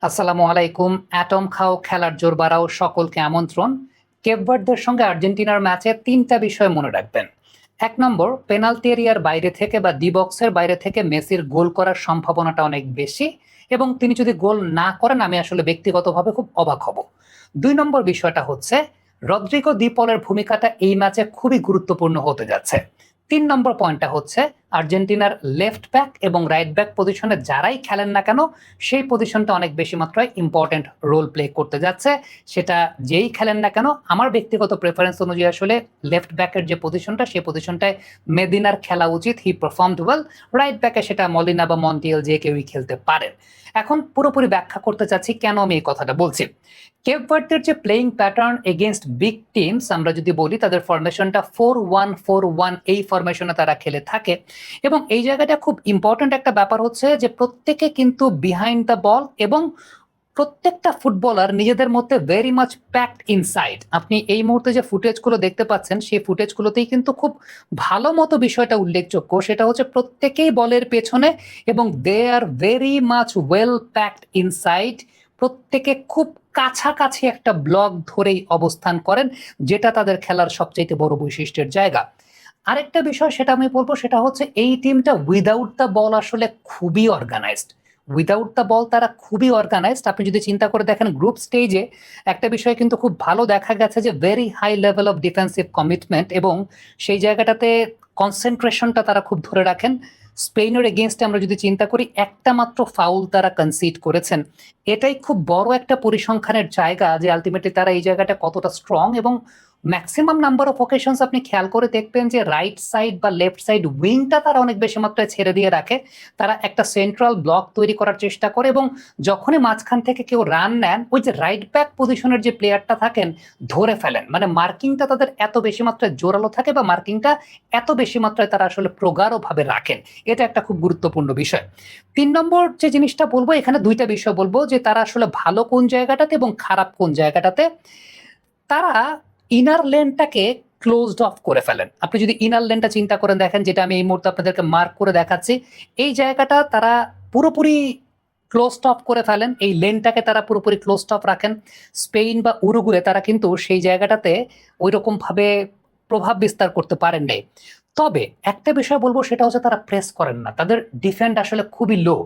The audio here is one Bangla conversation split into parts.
আসসালামু আলাইকুম। অ্যাটম খাও, খেলার জোর বাড়াও, সকলকে আমন্ত্রণ। কেপ ভার্দের সঙ্গে আর্জেন্টিনার ম্যাচে ৩টা বিষয় মনে রাখবেন। ১ নম্বর, পেনাল্টি এরিয়ার বাইরে থেকে বা ডি বক্সের বাইরে থেকে মেসির গোল করার সম্ভাবনাটা অনেক বেশি এবং তিনি যদি গোল না করেন আমি আসলে ব্যক্তিগতভাবে খুব অবাক হব। ২ নম্বর বিষয়টা হচ্ছে রদ্রিগো দি পলের ভূমিকাটা এই ম্যাচে খুবই গুরুত্বপূর্ণ হতে যাচ্ছে। ৩ নম্বর পয়েন্টটা হচ্ছে আর্জেন্টিনার লেফট ব্যাক এবং রাইট ব্যাক পজিশনে যারাই খেলেন না কেন সেই পজিশনটা অনেক বেশি মাত্রায় ইম্পর্টেন্ট রোল প্লে করতে যাচ্ছে। সেটা যেই খেলেন না কেন আমার ব্যক্তিগত প্রেফারেন্স অনুযায়ী আসলে লেফট ব্যাকের যে পজিশনটা সেই পজিশনটায় মেদিনার খেলা উচিত। হি পারফর্মড ওয়েল। রাইট ব্যাকে সেটা মলিনা বা মন্টিয়েল যে কেউই খেলতে পারেন। এখন পুরোপুরি ব্যাখ্যা করতে চাচ্ছি কেন আমি এই কথাটা বলছি। কেপ ভার্দের যে playing pattern against big teams আমরা যদি বলি তাদের ফরমেশনটা 4-1-4-1 এই ফরমেশনে তারা খেলে থাকে এবং এই জায়গাটা খুব ইম্পর্টেন্ট একটা ব্যাপার হচ্ছে যে প্রত্যেকে কিন্তু বিহাইন্ড দ্য বল এবং প্রত্যেকটা ফুটবলার নিজেদের মধ্যে ভেরি মাচ প্যাকড ইনসাইড। আপনি এই মুহূর্তে যে ফুটেজগুলো দেখতে পাচ্ছেন সেই ফুটেজগুলোতেই কিন্তু খুব ভালো মতো বিষয়টা উল্লেখযোগ্য, সেটা হচ্ছে প্রত্যেকেই বলের পেছনে এবং they are very much well packed inside. প্রত্যেকে খুব কাছাকাছি একটা ব্লক ধরেই অবস্থান করেন, যেটা তাদের খেলার সবচেয়ে বড় বৈশিষ্ট্যের জায়গা। আরেকটা বিষয় সেটা আমি বলবো সেটা হচ্ছে এই টিমটা উইদাউট দ্য বল আসলে খুবই অর্গানাইজড। উইদাউট দ্য বল তারা খুবই অর্গানাইজড। আপনি যদি চিন্তা করে দেখেন গ্রুপ স্টেজে একটা বিষয় কিন্তু খুব ভালো দেখা গেছে যে very high level of defensive commitment এবং সেই জায়গাটাতে কনসেন্ট্রেশনটা তারা খুব ধরে রাখেন। স্পেনের এগেনস্টে আমরা যদি চিন্তা করি একটা মাত্র ফাউল তারা কনসিড করেছেন। এটাই খুব বড় একটা পরিসংখ্যানের জায়গা যে আলটিমেটলি তারা এই জায়গাটা কতটা স্ট্রং এবং ম্যাক্সিমাম নাম্বার অফ অকেশনস আপনি খেয়াল করে দেখবেন যে রাইট সাইড বা লেফট সাইড উইংটা তারা অনেক বেশি মাত্রায় ছেড়ে দিয়ে রাখে। তারা একটা সেন্ট্রাল ব্লক তৈরি করার চেষ্টা করে এবং যখনই মাঝখান থেকে কেউ রান নেন ওই যে রাইট ব্যাক পজিশনের যে প্লেয়ারটা থাকেন ধরে ফেলেন, মানে মার্কিংটা তাদের এত বেশি মাত্রায় জোরালো থাকে বা মার্কিংটা এত বেশি মাত্রায় তারা আসলে প্রগাঢ়ভাবে রাখেন। এটা একটা খুব গুরুত্বপূর্ণ বিষয়। ৩ নম্বর যে জিনিসটা বলবো এখানে ২টা বিষয় বলবো যে তারা আসলে ভালো কোন জায়গাটাতে এবং খারাপ কোন জায়গাটাতে। তারা ইনার লেনটাকে ক্লোজড অফ করে ফেলেন। আপনি যদি ইনার লেনটা চিন্তা করে দেখেন, যেটা আমি এই মুহূর্তে আপনাদেরকে মার্ক করে দেখাচ্ছি, এই জায়গাটা তারা পুরোপুরি ক্লোজড অফ করে ফেলেন। এই লেনটাকে তারা পুরোপুরি ক্লোজড অফ রাখেন। স্পেন বা উরুগুয়ে তারা কিন্তু সেই জায়গাটাতে ওই রকম ভাবে প্রভাব বিস্তার করতে পারেন নাই। তবে একটা বিষয় বলবো সেটা হচ্ছে তারা প্রেস করেন না, তাদের ডিফেন্ড আসলে খুবই লো।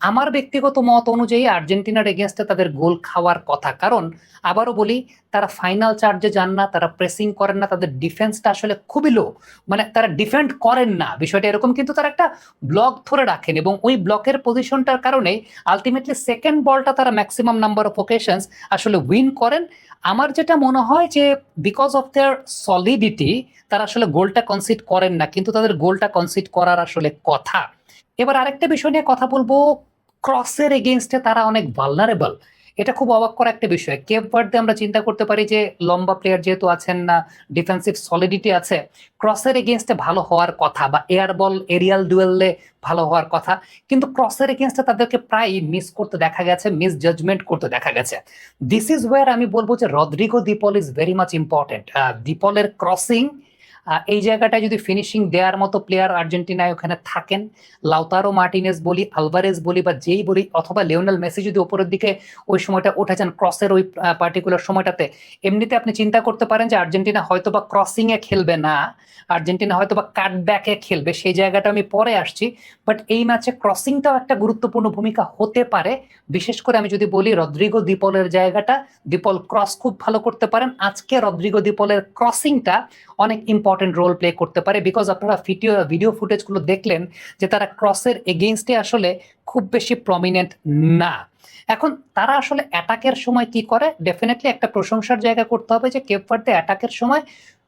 আমার ব্যক্তিগত মত অনুযায়ী আর্জেন্টিনার এগেনস্টে তাদের গোল খাওয়ার কথা, কারণ আবারও বলি তারা ফাইনাল চার্জে যান না, তারা প্রেসিং করেন না, তাদের ডিফেন্সটা আসলে খুবই লো। মানে তারা ডিফেন্ড করেন না বিষয়টা এরকম, কিন্তু তারা একটা ব্লক ধরে রাখেন এবং ওই ব্লকের পজিশনটার কারণে আলটিমেটলি সেকেন্ড বলটা তারা ম্যাক্সিমাম নাম্বার অফ ওকেশনস আসলে উইন করেন। আমার যেটা মনে হয় যে বিকজ অফ দেয়ার সলিডিটি তারা আসলে গোলটা কনসিড করেন না, কিন্তু তাদের গোলটা কনসিড করার আসলে কথা। এবার আরেকটা বিষয় নিয়ে কথা বলবো, ক্রসের এগেইনস্টে তারা অনেক ভালনারেবল। এটা খুব অবাক করা একটা বিষয়। কেপ ভার্দে আমরা চিন্তা করতে পারি যে লম্বা প্লেয়ার যেহেতু আছেন না, ডিফেন্সিভ সলিডিটি আছে, ক্রসের এগেইনস্টে ভালো হওয়ার কথা বা এয়ার বল এরিয়াল ডুয়েলে ভালো হওয়ার কথা, কিন্তু ক্রসের এগেইনস্টে তাদেরকে প্রায় মিস করতে দেখা গেছে, মিস জাজমেন্ট করতে দেখা গেছে। দিস ইজ ওয়্যার আমি বলবো যে Rodrigo de Paul is very much important. দি পলের ক্রসিং এই জায়গাটায় যদি ফিনিশিং দেওয়ার মতো প্লেয়ার আর্জেন্টিনায় ওখানে থাকেন, লাউতারো মার্টিনেজ বলি, আলভারেজ বলি বা যেই বলি, অথবা লিওনেল মেসি যদি উপরের দিকে ওই সময়টা উঠে যান ক্রসের ওই পার্টিকুলার সময়টাতে, এমনিতে আপনি চিন্তা করতে পারেন যে আর্জেন্টিনা হয়তো বা ক্রসিং এ খেলবে না, আর্জেন্টিনা হয়তো বা কাটব্যাকে খেলবে, সেই জায়গাটা আমি পরে আসছি। বাট এই ম্যাচে ক্রসিংটাও একটা গুরুত্বপূর্ণ ভূমিকা হতে পারে। বিশেষ করে আমি যদি বলি রদ্রিগো দিপলের জায়গাটা, দিপল ক্রস খুব ভালো করতে পারেন। আজকে রদ্রিগো দিপলের ক্রসিংটা অনেক ইম্পর্টেন্ট রোল প্লে করতে পারে, বিকজ আপনারা ভিডিও ফুটেজগুলো দেখলেন যে তারা ক্রসের এগেইনস্টে আসলে খুব বেশি প্রমিনেন্ট না। এখন তারা আসলে অ্যাটাকের সময় কি করে, ডেফিনেটলি একটা প্রশংসার জায়গা করতে হবে যে কেপ ভার্দে অ্যাটাকের সময়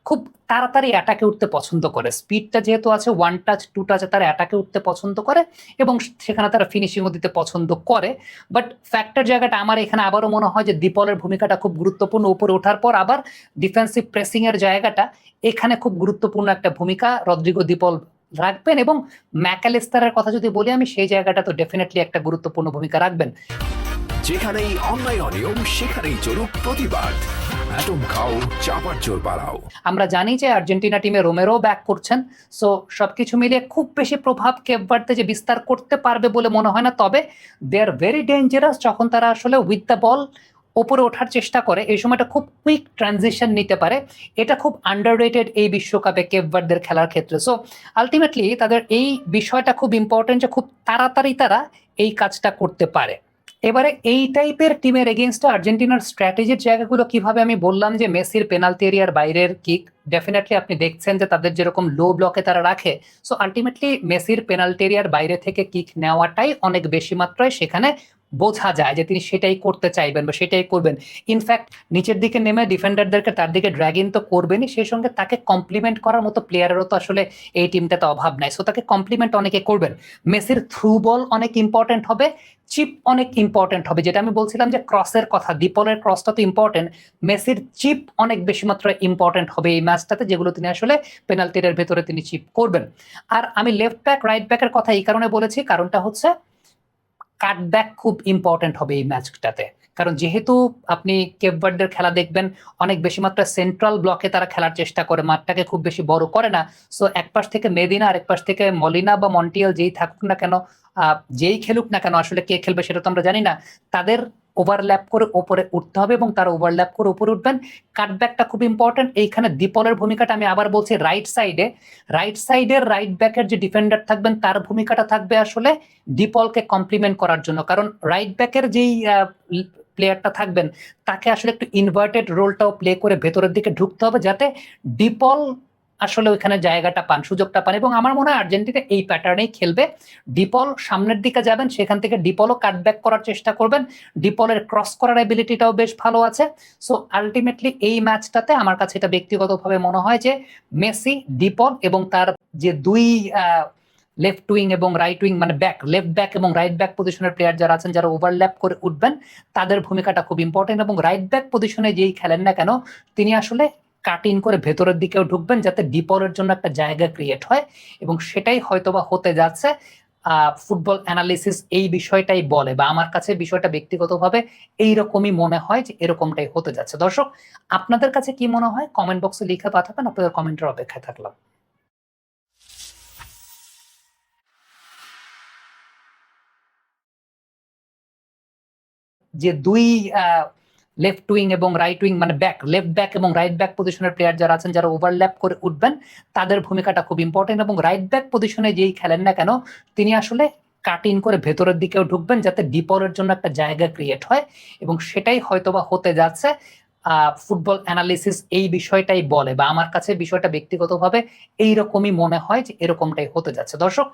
খুব তাড়াতাড়ি অ্যাটাকে উঠতে পছন্দ করে। স্পিডটা যেহেতু আছে, ওয়ান টাচ টু টাচে তারা অ্যাটাকে উঠতে পছন্দ করে এবং সেখানে তারা ফিনিশিংও দিতে পছন্দ করে। বাট ফ্যাক্টর জায়গাটা আমার এখানে আবারও মনে হয় যে দিপলের ভূমিকাটা খুব গুরুত্বপূর্ণ। উপরে ওঠার পর আবার ডিফেন্সিভ প্রেসিং এর জায়গাটা এখানে খুব গুরুত্বপূর্ণ একটা ভূমিকা রদ্রিগো দিপল রাখবেন এবং ম্যাকালিস্টারের কথা যদি বলি আমি, সেই জায়গাটা তো ডেফিনেটলি একটা গুরুত্বপূর্ণ ভূমিকা রাখবেন। যেখানেই অন্যায় অনিয়ম সেখানেই চলুক প্রতিবাদ। অ্যাটম খাও, চাপার জোর বাড়াও। আমরা জানি যে আর্জেন্টিনা টিমে রোমেরো ব্যাক করছেন, সো সবকিছু মিলিয়ে খুব বেশি প্রভাব কেপ ভার্দে যে বিস্তার করতে পারবে বলে মনে হয় না। তবে দে আর ভেরি ডেঞ্জারাস যখন তারা আসলে উইথ দ্য বল ওপরে ওঠার চেষ্টা করে, এই সময়টা খুব কুইক ট্রানজিশন নিতে পারে। এটা খুব আন্ডাররেটেড এই বিশ্বকাপে কেপ ভার্দের খেলার ক্ষেত্রে। সো আলটিমেটলি তাদের এই বিষয়টা খুব ইম্পর্টেন্ট যে খুব তাড়াতাড়ি তারা এই কাজটা করতে পারে। এবারে এই টাইপের টিমের এগেইনস্টে আর্জেন্টিনার স্ট্র্যাটেজির জায়গাগুলো কিভাবে, আমি বললাম যে মেসির পেনাল্টি এরিয়ার বাইরের কিক, ডেফিনেটলি আপনি দেখছেন যে তাদের যেরকম লো ব্লকে তারা রাখে, সো আলটিমেটলি মেসির পেনাল্টি এরিয়ার বাইরে থেকে কিক নেওয়াটাই অনেক বেশি মাত্রায় সেখানে বোঝা যায় যে তিনি সেটাই করতে চাইবেন বা সেটাই করবেন। ইনফ্যাক্ট নিচের দিকে নেমে ডিফেন্ডারদেরকে তার দিকে ড্র্যাগিং তো করবেনই, সেই সঙ্গে তাকে কমপ্লিমেন্ট করার মতো প্লেয়ারেরও তো আসলে এই টিমটাতে অভাব নাই, সো তাকে কমপ্লিমেন্ট অনেকে করবেন। মেসির থ্রু বল অনেক ইম্পর্টেন্ট হবে, চিপ অনেক ইম্পর্টেন্ট হবে, যেটা আমি বলছিলাম যে ক্রসের কথা, ডিপলের ক্রসটা তো ইম্পর্টেন্ট, মেসির চিপ অনেক বেশি মাত্রায় ইম্পর্টেন্ট হবে এই ম্যাচটাতে, যেগুলো তিনি আসলে পেনাল্টির ভেতরে তিনি চিপ করবেন। আর আমি লেফট ব্যাক রাইট ব্যাকের কথা এই কারণে বলেছি, কারণটা হচ্ছে কাটব্যাক খুব ইম্পর্টেন্ট হবে এই ম্যাচটাতে। কারণ যেহেতু আপনি কেপ ভার্দের খেলা দেখবেন অনেক বেশি মাত্রা সেন্ট্রাল ব্লকে তারা খেলার চেষ্টা করে, মাঠটাকে খুব বেশি বড় করে না। সো এক পাশ থেকে মেদিনা আর এক পাশ থেকে মলিনা বা মন্টিয়াল যেই থাকুক না কেন, যেই খেলুক না কেন, আসলে কে খেলবে সেটা তো আমরা জানি না, তাদের ওভারল্যাপ করে ওপরে উঠতে হবে এবং তারা ওভারল্যাপ করে উপরে উঠবেন। কাটব্যাকটা খুব ইম্পর্টেন্ট। এইখানে দীপলের ভূমিকাটা আমি আবার বলছি, রাইট সাইডের রাইট ব্যাকের যে ডিফেন্ডার থাকবেন তার ভূমিকাটা থাকবে আসলে ডিপলকে কমপ্লিমেন্ট করার জন্য। কারণ রাইট ব্যাকের যেই প্লেয়ারটা থাকবেন তাকে আসলে একটু ইনভার্টেড রোলটাও প্লে করে ভেতরের দিকে ঢুকতে হবে, যাতে ডিপল আসলে ওইখানে জায়গাটা পান, সুযোগটা পান। এবং আমার মনে হয় আর্জেন্টিনা এই প্যাটার্নেই খেলবে। ডিপল সামনের দিকে যাবেন, সেখান থেকে ডিপলও কাটব্যাক করার চেষ্টা করবেন, ডিপলের ক্রস করার এবিলিটিটাও বেশ ভালো আছে। সো আলটিমেটলি এই ম্যাচটাতে আমার কাছে এটা ব্যক্তিগতভাবে মনে হয় যে মেসি, ডিপল এবং তার যে দুই লেফট উইং এবং রাইট উইং, মানে ব্যাক, লেফট ব্যাক এবং রাইট ব্যাক পজিশনের প্লেয়ার যারা আছেন, যারা ওভারল্যাপ করে উঠবেন, তাদের ভূমিকাটা খুব ইম্পর্টেন্ট। এবং রাইট ব্যাক পজিশনে যেই খেলেন না কেন, তিনি আসলে কাট ইন করে ভেতরের দিকেও ঢুকবেন, যাতে ডিপলের জন্য একটা জায়গা ক্রিয়েট হয়। এবং সেটাই হয়তোবা হতে যাচ্ছে। ফুটবল অ্যানালিসিস এই বিষয়টাই বলে, বা আমার কাছে বিষয়টা ব্যক্তিগতভাবে এইরকমই মনে হয় যে এরকমটাই হতে যাচ্ছে। দর্শক, আপনাদের কাছে কি মনে হয় কমেন্ট বক্সে লিখে পাঠাবেন, আপনাদের কমেন্টের অপেক্ষায় থাকলাম। যে দুই লেফট উইং এবং রাইট উইং, মানে ব্যাক, লেফট ব্যাক এবং রাইট ব্যাক পজিশনের প্লেয়ার যারা আছেন, যারা ওভারল্যাপ করে উঠবেন, তাদের ভূমিকাটা খুব ইম্পর্টেন্ট। এবং রাইট ব্যাক পজিশনে যেই খেলেন না কেন, তিনি আসলে কাট ইন করে ভেতরের দিকেও ঢুকবেন, যাতে ডিপলের জন্য একটা জায়গা ক্রিয়েট হয়। এবং সেটাই হয়তোবা হতে যাচ্ছে। ফুটবল অ্যানালিসিস এই বিষয়টাই বলে, বা আমার কাছে বিষয়টা ব্যক্তিগতভাবে এইরকমই মনে হয় যে এরকমটাই হতে যাচ্ছে। দর্শক,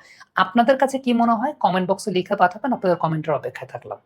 আপনাদের কাছে কি মনে হয় কমেন্ট বক্সে লিখে পাঠাবেন, আপনাদের কমেন্টের অপেক্ষায় থাকলাম।